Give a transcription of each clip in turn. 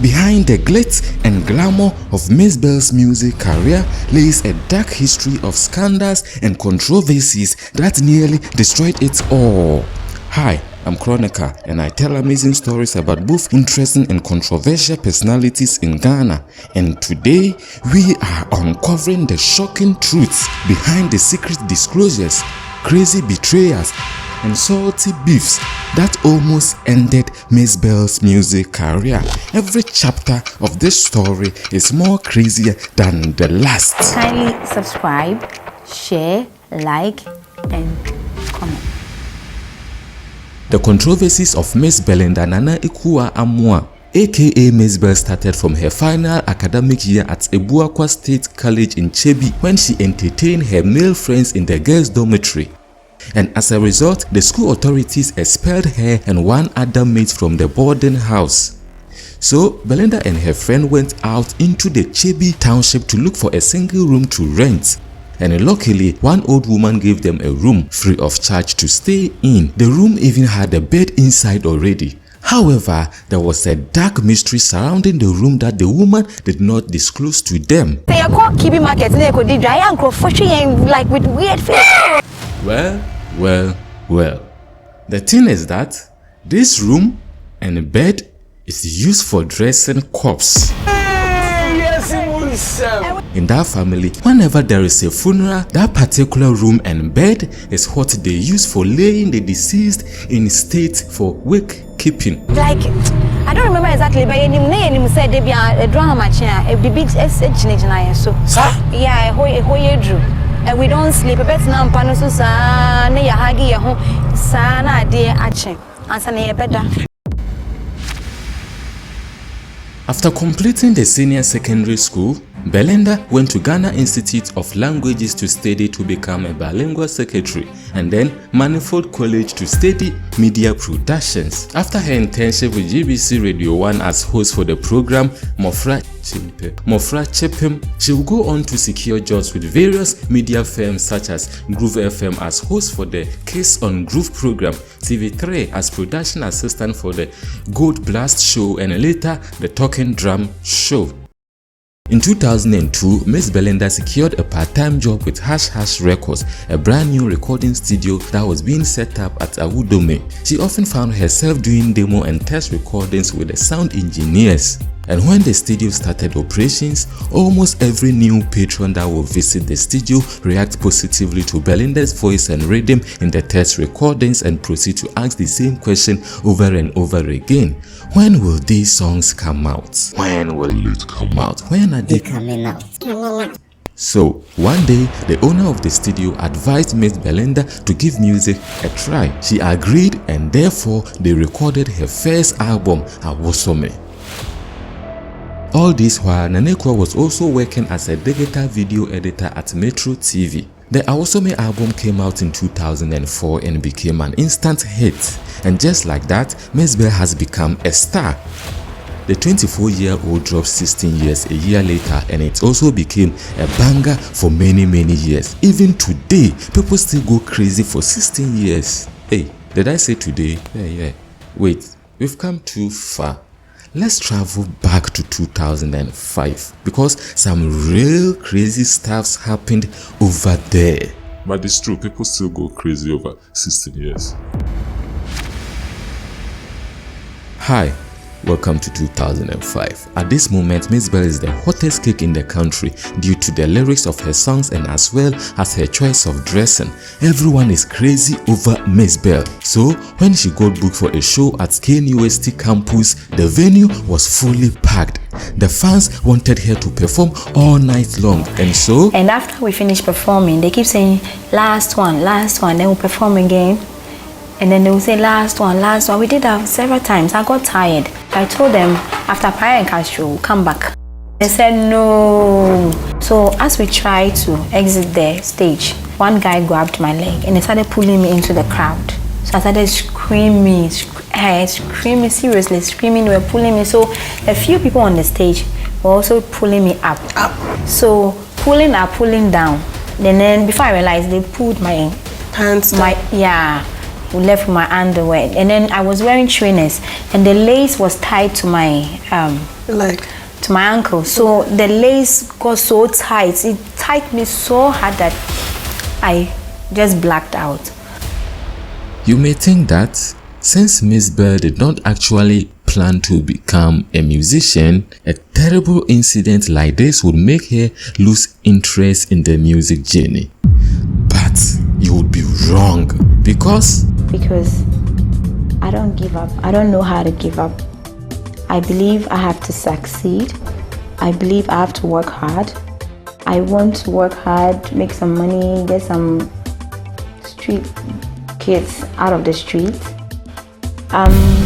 Behind the glitz and glamour of Mzbel's music career lays a dark history of scandals and controversies that nearly destroyed it all. Hi, I'm Chronica, and I tell amazing stories about both interesting and controversial personalities in Ghana. And today, we are uncovering the shocking truths behind the secret disclosures, crazy betrayals, and salty beefs that almost ended Mzbel's music career. Every chapter of this story is more crazier than the last. Kindly subscribe, share, like, and comment. The controversies of Mzbel and Nana Ekuwa-Amoah, aka Mzbel, started from her final academic year at Ebuakwa State College in Chebi when she entertained her male friends in the girls' dormitory. And as a result, the school authorities expelled her and one other mate from the boarding house. So, Belinda and her friend went out into the Chebi township to look for a single room to rent. And luckily, one old woman gave them a room free of charge to stay in. The room even had a bed inside already. However, there was a dark mystery surrounding the room that the woman did not disclose to them. Like with weird face. Well. The thing is that this room and bed is used for dressing corpses. In that family, whenever there is a funeral, that particular room and bed is what they use for laying the deceased in state for wake keeping. Like, I don't remember exactly, but you said there be a drama chair, a big so. Yeah, and we don't sleep. A bit now, Panoso sa ne ya hagi ya ho sa na ade ache. Ansa ne beda. After completing the senior secondary school, Belinda went to Ghana Institute of Languages to study to become a bilingual secretary, and then Manifold College to study media productions. After her internship with GBC Radio 1 as host for the program Mofra Chepim, she will go on to secure jobs with various media firms such as Groove FM as host for the Kiss on Groove program, TV3 as production assistant for the Gold Blast show, and later the Talking Drum show. In 2002, Miss Belinda secured a part-time job with Hash Hash Records, a brand new recording studio that was being set up at Awudome. She often found herself doing demo and test recordings with the sound engineers. And when the studio started operations, almost every new patron that will visit the studio react positively to Belinda's voice and rhythm in the test recordings and proceed to ask the same question over and over again. When will these songs come out? When will it come out? When are they coming out? So, one day, the owner of the studio advised Miss Belinda to give music a try. She agreed, and therefore, they recorded her first album, Awosome. All this while, Nanekwa was also working as a digital video editor at Metro TV. The Awosome album came out in 2004 and became an instant hit. And just like that, Mzbel has become a star. The 24-year-old dropped 16 years a year later, and it also became a banger for many years. Even today, people still go crazy for 16 years. Hey, did I say today? Yeah. Wait, we've come too far. Let's travel back to 2005 because some real crazy stuffs happened over there. But it's true, people still go crazy over 16 years. Hi, welcome to 2005. At this moment, Mzbel is the hottest cake in the country due to the lyrics of her songs and as well as her choice of dressing. Everyone is crazy over Mzbel. So, when she got booked for a show at KNUST campus, the venue was fully packed. The fans wanted her to perform all night long, and so... And after we finished performing, they keep saying, last one, then we'll perform again. And then they will say, last one. We did that several times. I got tired. I told them, after Prayer and Castro, we'll come back. They said, no. So as we tried to exit the stage, one guy grabbed my leg and he started pulling me into the crowd. So I started screaming, seriously screaming. They were pulling me. So a few people on the stage were also pulling me up. So pulling up, pulling down. And then before I realized, they pulled my pants. left with my underwear, and then I was wearing trainers, and the lace was tied to my Like, to my ankle. So the lace got so tight, it tied me so hard that I just blacked out. You may think that since Mzbel did not actually plan to become a musician, a terrible incident like this would make her lose interest in the music journey. But you would be wrong because I don't give up. I don't know how to give up. I believe I have to succeed. I believe I have to work hard. I want to work hard, make some money, get some street kids out of the street.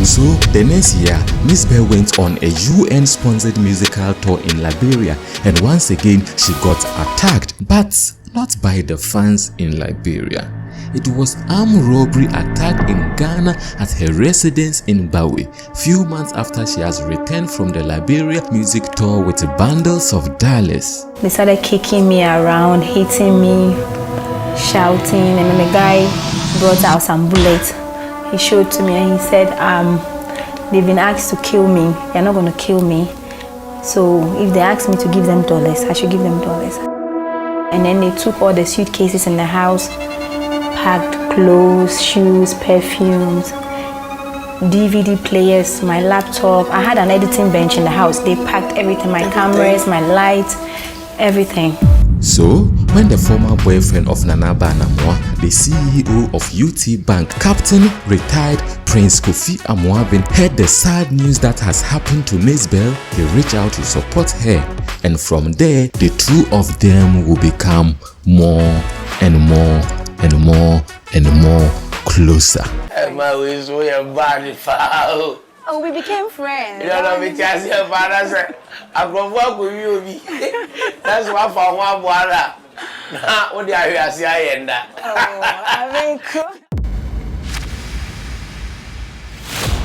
So the next year, Mzbel went on a UN-sponsored musical tour in Liberia, and once again she got attacked, but not by the fans in Liberia. It was armed robbery attack in Ghana at her residence in Bowie, few months after she has returned from the Liberia music tour with bundles of dollars. They started kicking me around, hitting me, shouting, and then the guy brought out some bullets. He showed to me and he said, they've been asked to kill me. They're not going to kill me. So if they ask me to give them dollars, I should give them dollars. And then they took all the suitcases in the house, packed clothes, shoes, perfumes, DVD players, my laptop. I had an editing bench in the house. They packed everything, my cameras, my lights, everything. So, when the former boyfriend of Nana Banamwa, the CEO of UT Bank, Captain retired Prince Kofi Amoabin, heard the sad news that has happened to Mzbel, he reached out to support her. And from there, the two of them will become more and more and more and more closer. Oh, we became friends. You know, me just your father said, I go work with you. That's what for one water. Now, what do you say? And that. Oh, I mean, cool.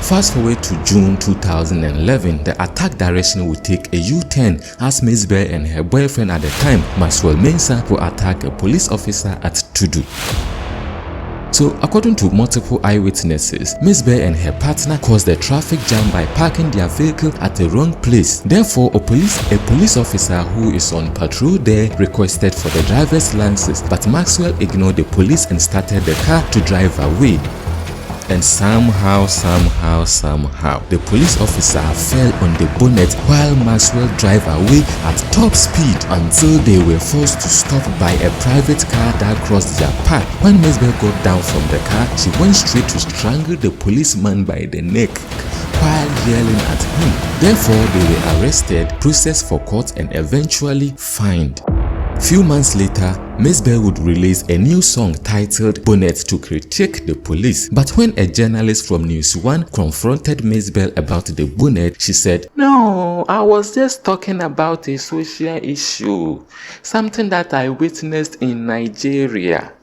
Fast forward to June 2011, the attack direction will take a U-turn as Mzbel and her boyfriend at the time, Maxwell Mensah, will attack a police officer at Tudu. So, according to multiple eyewitnesses, Mzbel and her partner caused a traffic jam by parking their vehicle at the wrong place. Therefore, a police officer who is on patrol there requested for the driver's license, but Maxwell ignored the police and started the car to drive away. And somehow, the police officer fell on the bonnet while Maxwell drove away at top speed until they were forced to stop by a private car that crossed their path. When Mzbel got down from the car, she went straight to strangle the policeman by the neck while yelling at him. Therefore, they were arrested, processed for court, and eventually fined. Few months later, Mzbel would release a new song titled Bonnet to critique the police. But when a journalist from News One confronted Mzbel about the bonnet, she said, "No, I was just talking about a social issue, something that I witnessed in Nigeria."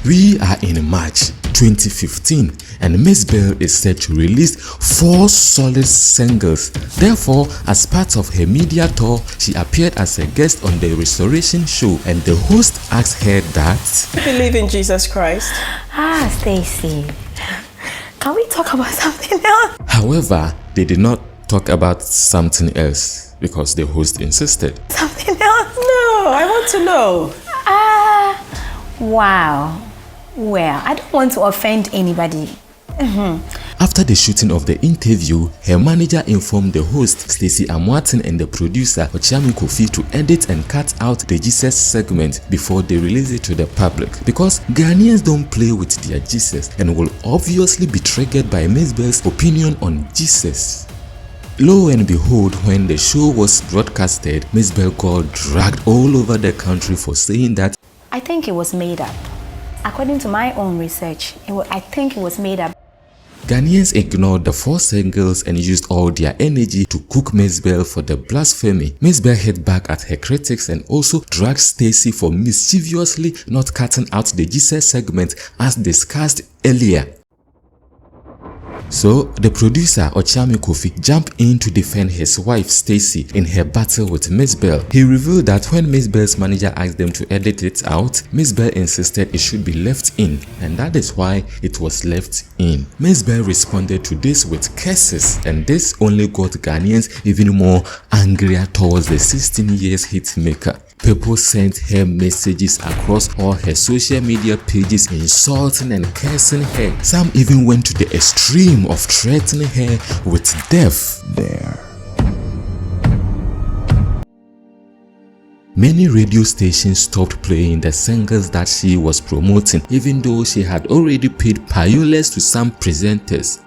We are in March 2015 and Mzbel is set to release 4 solid singles. Therefore, as part of her media tour, she appeared as a guest on the Restoration show and the host asked her that, I believe in Jesus Christ. Stacy, can we talk about something else? However, they did not talk about something else because the host insisted. Something else? No, I want to know. Wow. Well, I don't want to offend anybody. After the shooting of the interview, her manager informed the host, Stacey Amwatin, and the producer, Ochami Kofi, to edit and cut out the Jesus segment before they release it to the public. Because Ghanaians don't play with their Jesus and will obviously be triggered by Mzbel's opinion on Jesus. Lo and behold, when the show was broadcasted, Mzbel got dragged all over the country for saying that, I think it was made up. According to my own research, I think it was made up. Ghanaians ignored the 4 singles and used all their energy to cook Mzbel for the blasphemy. Mzbel hit back at her critics and also dragged Stacey for mischievously not cutting out the Jesus segment as discussed earlier. So the producer Ochami Kofi jumped in to defend his wife Stacy in her battle with Mzbel. He revealed that when Mzbel's manager asked them to edit it out, Mzbel insisted it should be left in, and that is why it was left in. Mzbel responded to this with curses, and this only got Ghanaians even more angrier towards the 16 years hit maker. People sent her messages across all her social media pages insulting and cursing her. Some even went to the extreme of threatening her with death. Many radio stations stopped playing the singles that she was promoting, even though she had already paid payolas to some presenters.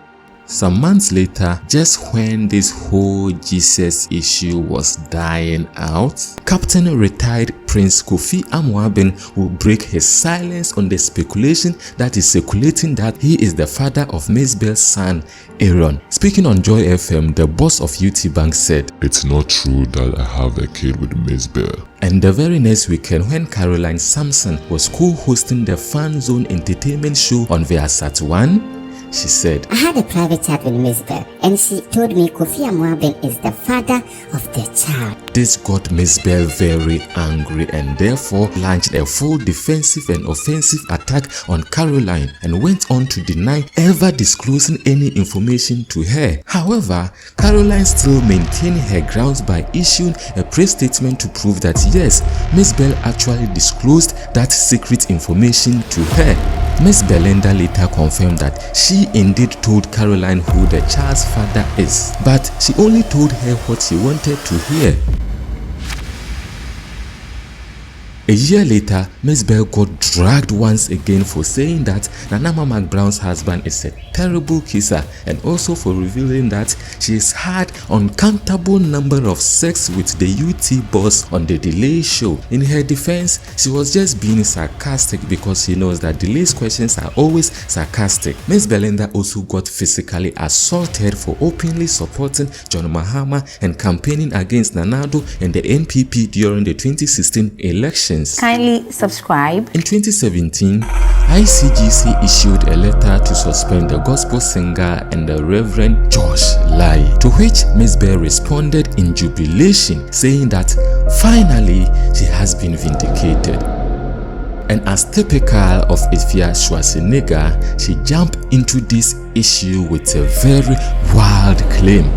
Some months later, just when this whole Jesus issue was dying out, Captain retired Prince Kofi Amoaben will break his silence on the speculation that is circulating that he is the father of Mzbel's son, Aaron. Speaking on Joy FM, the boss of UT Bank said, It's not true that I have a kid with Mzbel. And the very next weekend, when Caroline Sampson was co-hosting the Fan Zone entertainment show on Viasat 1, she said, I had a private chat with Mzbel and she told me Kofi Amoaben is the father of the child. This got Mzbel very angry and therefore launched a full defensive and offensive attack on Caroline and went on to deny ever disclosing any information to her. However, Caroline still maintained her grounds by issuing a press statement to prove that yes, Mzbel actually disclosed that secret information to her. Ms. Belinda later confirmed that she indeed told Caroline who the child's father is, but she only told her what she wanted to hear. A year later, Mzbel got dragged once again for saying that Nana Mama Brown's husband is a terrible kisser and also for revealing that she has had uncountable number of sex with the UT boss on the Delay show. In her defense, she was just being sarcastic because she knows that Delay's questions are always sarcastic. Ms. Belinda also got physically assaulted for openly supporting John Mahama and campaigning against Nanado and the NPP during the 2016 election. Kindly subscribe. In 2017, ICGC issued a letter to suspend the gospel singer and the Reverend Josh Lai, to which Mzbel responded in jubilation, saying that finally she has been vindicated. And as typical of Ifya Schwarzenegger, she jumped into this issue with a very wild claim.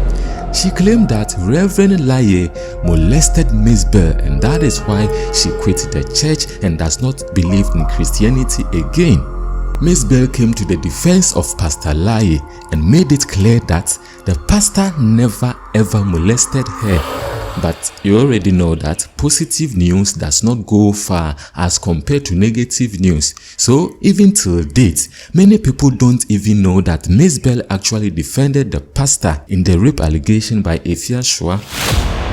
She claimed that Reverend Laye molested Mzbel and that is why she quit the church and does not believe in Christianity again. Mzbel came to the defense of Pastor Laye and made it clear that the pastor never ever molested her. But you already know that positive news does not go far as compared to negative news. So even till date, many people don't even know that Mzbel actually defended the pastor in the rape allegation by Ifya Shua.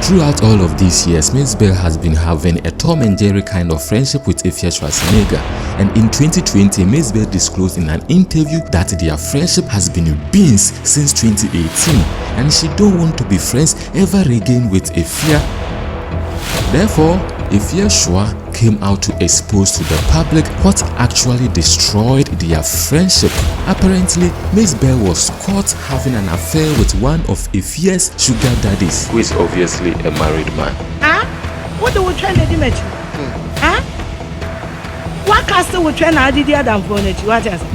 Throughout all of these years, Mzbel has been having a Tom and Jerry kind of friendship with Ifya Schwarzenegger, and in 2020, Mzbel disclosed in an interview that their friendship has been beans since 2018 and she don't want to be friends ever again with Ifya. Therefore, Ifya Shua came out to expose to the public what actually destroyed their friendship. Apparently, Mzbel was caught having an affair with one of Ifya's sugar daddies, who is obviously a married man. What do we try to do? What castle we try to do than for?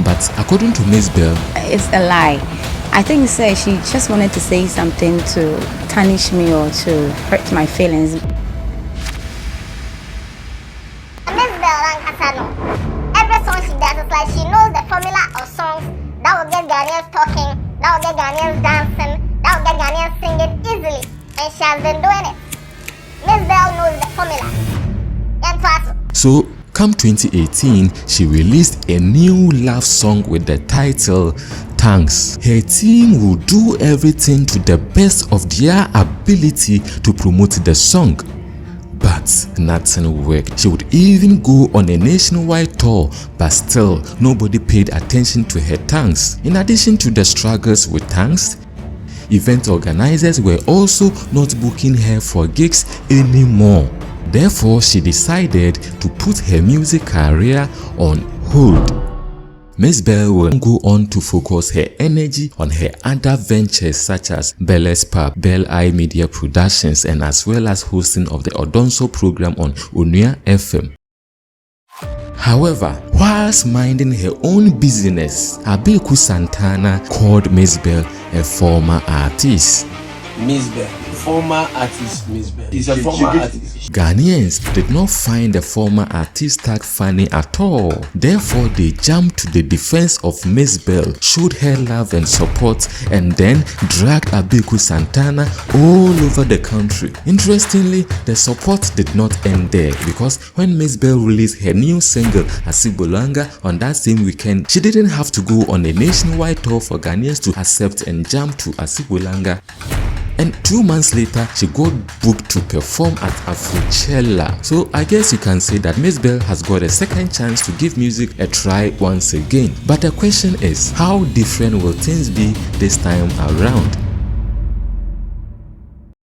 But according to Mzbel, It's a lie. I think she just wanted to say something to tarnish me or to hurt my feelings. Every song she does, it's like she knows the formula of songs that will get Ghanaians talking, that will get Ghanaians dancing, that will get Ghanaians singing easily. And she has been doing it. Mzbel knows the formula. So, come 2018, she released a new love song with the title Thanks. Her team will do everything to the best of their ability to promote the song. But nothing worked. She would even go on a nationwide tour, but still nobody paid attention to her thanks. In addition to the struggles with thanks, event organizers were also not booking her for gigs anymore. Therefore, she decided to put her music career on hold. Mzbel will go on to focus her energy on her other ventures such as Belle's Pub, Bell Eye Media Productions, and as well as hosting of the Odonso program on Onua FM. However, whilst minding her own business, Abeku Santana called Mzbel a former artist. Mzbel, former artist Mzbel. He's a former artist. Ghanaians did not find the former artist tag funny at all. Therefore, they jumped to the defense of Mzbel, showed her love and support, and then dragged Abeku Santana all over the country. Interestingly, the support did not end there, because when Mzbel released her new single Asibolanga on that same weekend, she didn't have to go on a nationwide tour for Ghanaians to accept and jump to Asibolanga. And 2 months later, she got booked to perform at Afrochella. So I guess you can say that Mzbel has got a second chance to give music a try once again. But the question is, how different will things be this time around?